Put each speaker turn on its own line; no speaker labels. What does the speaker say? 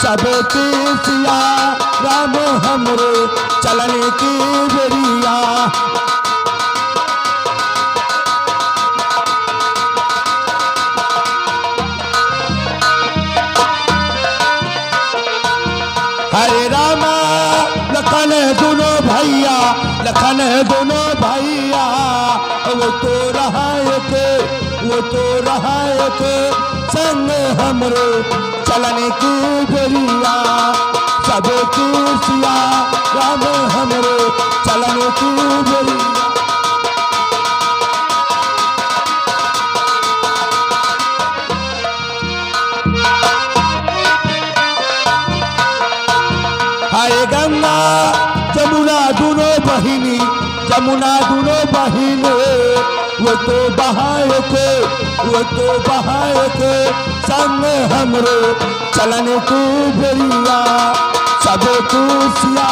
सब सिया राम हमरे चलन की बेरिया। हरे रामा लखन दोनों भैया, लखन दोनों भैया, वो तो रहा एक, वो तो रहा एक, संग हमरे चलन की बेरिया। सब सिया राम हमरे चलन की बेरिया। हाय गंगा जमुना दोनों बहिनी, जमुना दोनों बहिनी, वो तो बहाए के, वो तो बहाए के, संग हमरे चलन की बेरिया। सब सिया